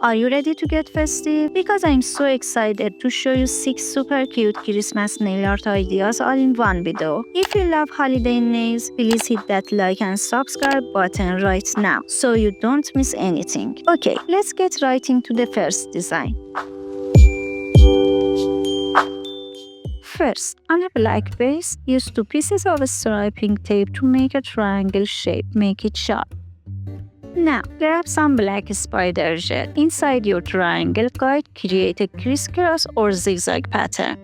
Are you ready to get festive? Because I'm so excited to show you 6 super cute Christmas nail art ideas all in one video. If you love holiday nails, please hit that like and subscribe button right now so you don't miss anything. Okay, let's get right into the first design. First, on a black base, use 2 pieces of striping tape to make a triangle shape, make it sharp. Now, grab some black spider gel. Inside your triangle guide, create a crisscross or zigzag pattern.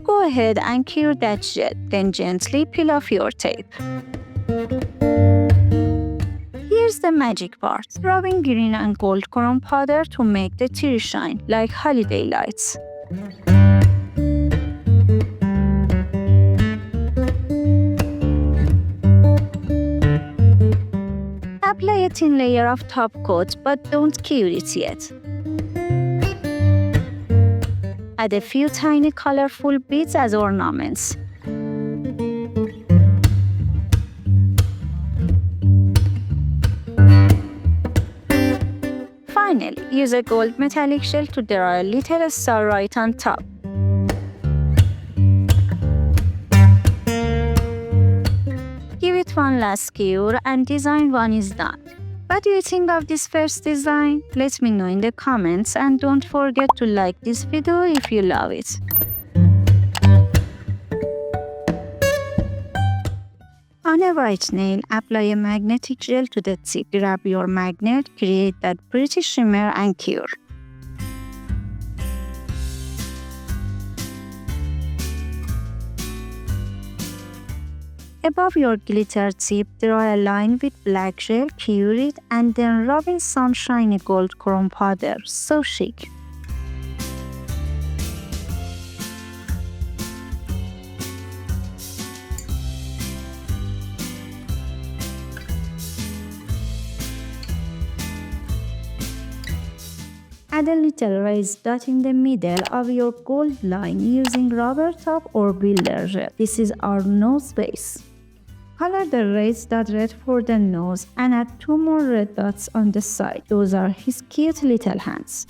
Go ahead and cure that gel, then gently peel off your tape. Here's the magic part. Rub in green and gold chrome powder to make the tree shine, like holiday lights. Apply a thin layer of top coat, but don't cure it yet. Add a few tiny colorful beads as ornaments. Finally, use a gold metallic shell to draw a little star right on top. Give it one last cure and design 1 is done. What do you think of this first design? Let me know in the comments and don't forget to like this video if you love it. On a white nail, apply a magnetic gel to the tip. Grab your magnet, create that pretty shimmer and cure. Above your glitter tip, draw a line with black gel, cure it, and then rub in some shiny gold chrome powder. So chic. Add a little raised dot in the middle of your gold line using rubber top or builder gel. This is our nose base. Color the raised dot red for the nose and add 2 more red dots on the side. Those are his cute little hands.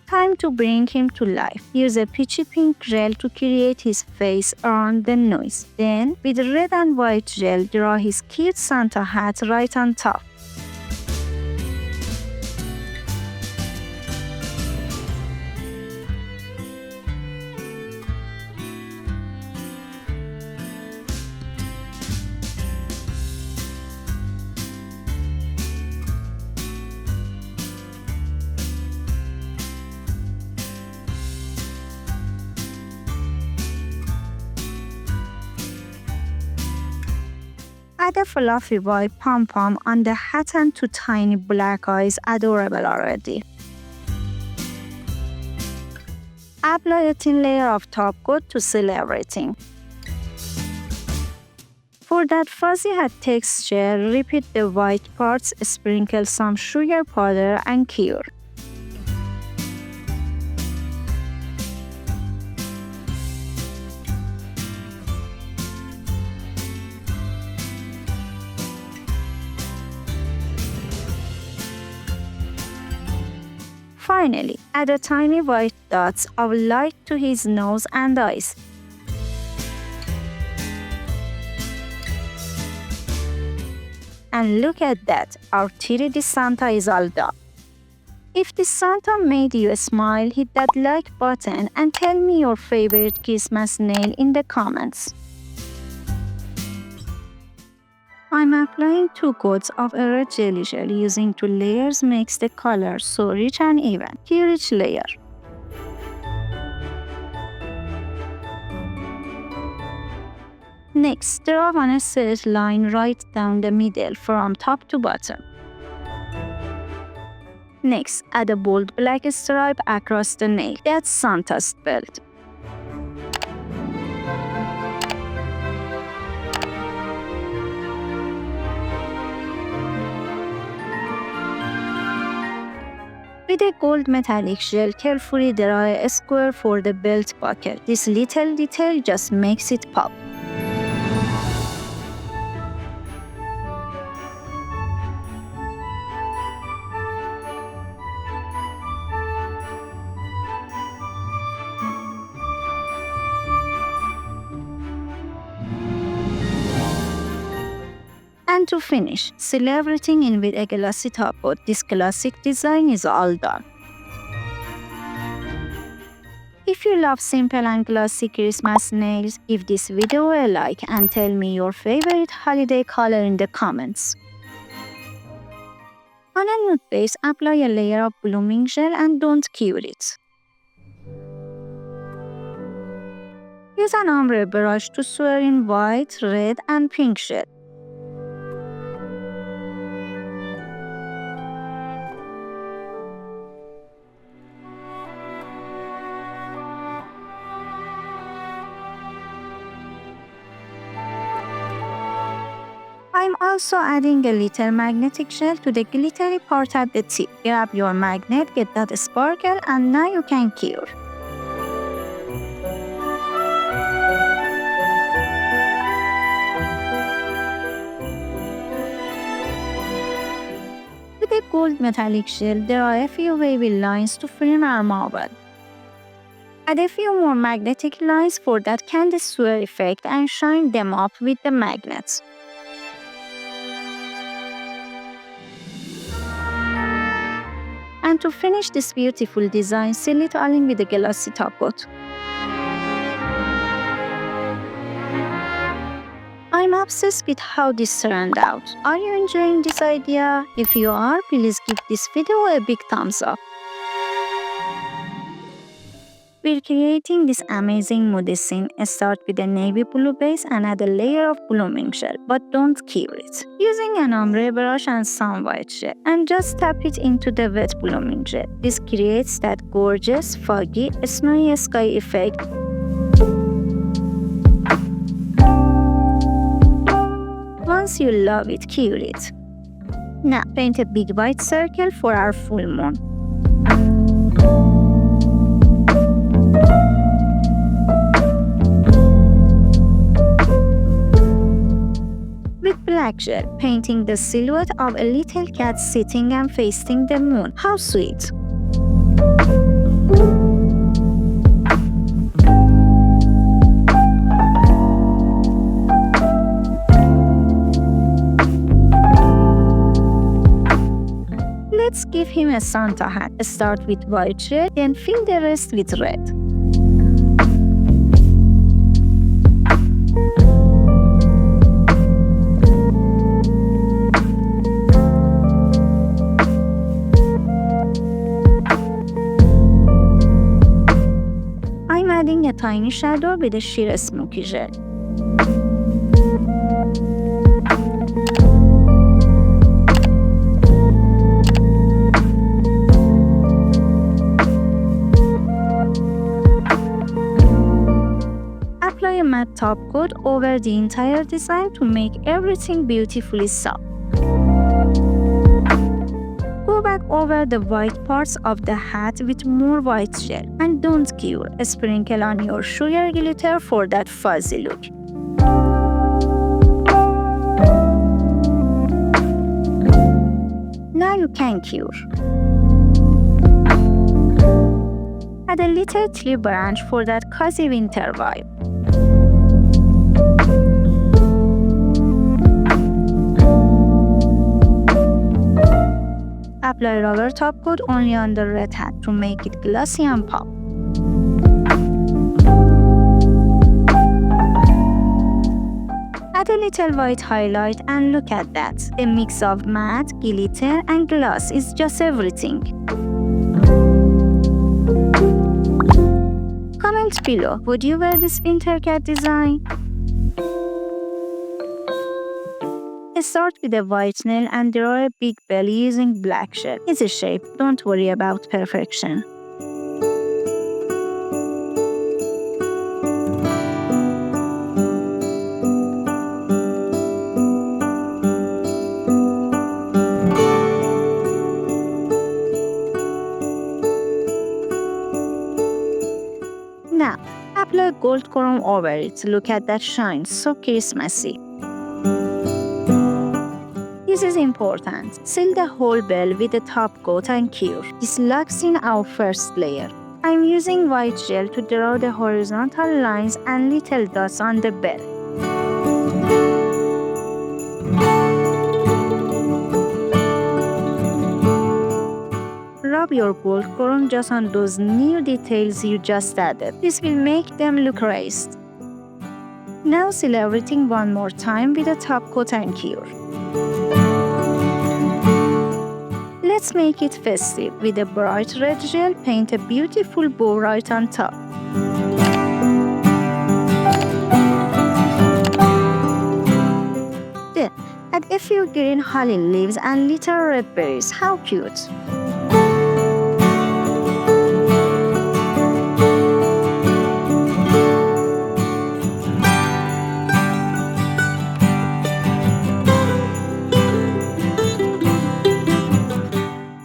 Time to bring him to life. Use a peachy pink gel to create his face around the nose. Then, with red and white gel, draw his cute Santa hat right on top. Add a fluffy white pom-pom on the hat and 2 tiny black eyes, adorable already. Apply a thin layer of top coat to seal everything. For that fuzzy hat texture, repeat the white parts, sprinkle some sugar powder and cure. Finally, add a tiny white dots of light to his nose and eyes. And look at that, our 3D Santa is all done. If this Santa made you smile, hit that like button and tell me your favorite Christmas nail in the comments. I'm applying 2 coats of a red jelly gel. Using 2 layers makes the color so rich and even. Cure each layer. Next, draw on a straight line right down the middle from top to bottom. Next, add a bold black stripe across the nail. That's Santa's belt. With a gold metallic shell, carefully draw a square for the belt buckle. This little detail just makes it pop. And to finish, seal everything in with a glossy top coat. This classic design is all done. If you love simple and glossy Christmas nails, give this video a like and tell me your favorite holiday color in the comments. On a nude base, apply a layer of blooming gel and don't cure it. Use an ombre brush to swirl in white, red, and pink shade. I'm also adding a little magnetic gel to the glittery part at the tip. Grab your magnet, get that sparkle, and now you can cure. With a gold metallic shell, there are a few wavy lines to frame our marble. Add a few more magnetic lines for that candy swirl effect and shine them up with the magnets. And to finish this beautiful design, seal it all in with a glossy top coat. I'm obsessed with how this turned out. Are you enjoying this idea? If you are, please give this video a big thumbs up. We're creating this amazing moody scene. Start with a navy blue base and add a layer of blooming gel, but don't cure it. Using an ombre brush and some white gel, and just tap it into the wet blooming gel. This creates that gorgeous, foggy, snowy sky effect. Once you love it, cure it. Now paint a big white circle for our full moon. With black gel, painting the silhouette of a little cat sitting and facing the moon. How sweet! Let's give him a Santa hat. Start with white gel, then fill the rest with red. I'm adding a tiny shadow with a sheer smoky gel. Apply a matte top coat over the entire design to make everything beautifully soft. Go back over the white parts of the hat with more white gel and don't cure. Sprinkle on your sugar glitter for that fuzzy look. Now you can cure. Add a little tree branch for that cozy winter vibe. Apply rubber top coat only on the red hat to make it glossy and pop. Add a little white highlight and look at that. A mix of matte, glitter and gloss is just everything. Comment below, would you wear this winter cat design? Start with a white nail and draw a big belly using black gel. It's a shape, don't worry about perfection. Now, apply gold chrome over it. Look at that shine, so Christmassy. This is important. Seal the whole bell with a top coat and cure. This locks in our first layer. I'm using white gel to draw the horizontal lines and little dots on the bell. Rub your gold chrome just on those new details you just added. This will make them look raised. Now seal everything one more time with a top coat and cure. Let's make it festive. With a bright red gel, paint a beautiful bow right on top. Then, add a few green holly leaves and little red berries. How cute!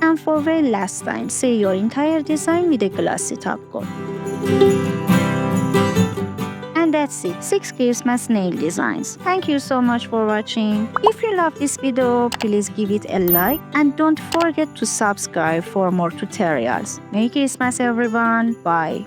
And for very last time, seal your entire design with a glossy top coat. And that's it, 6 Christmas nail designs. Thank you so much for watching. If you love this video, please give it a like and don't forget to subscribe for more tutorials. Merry Christmas everyone, bye.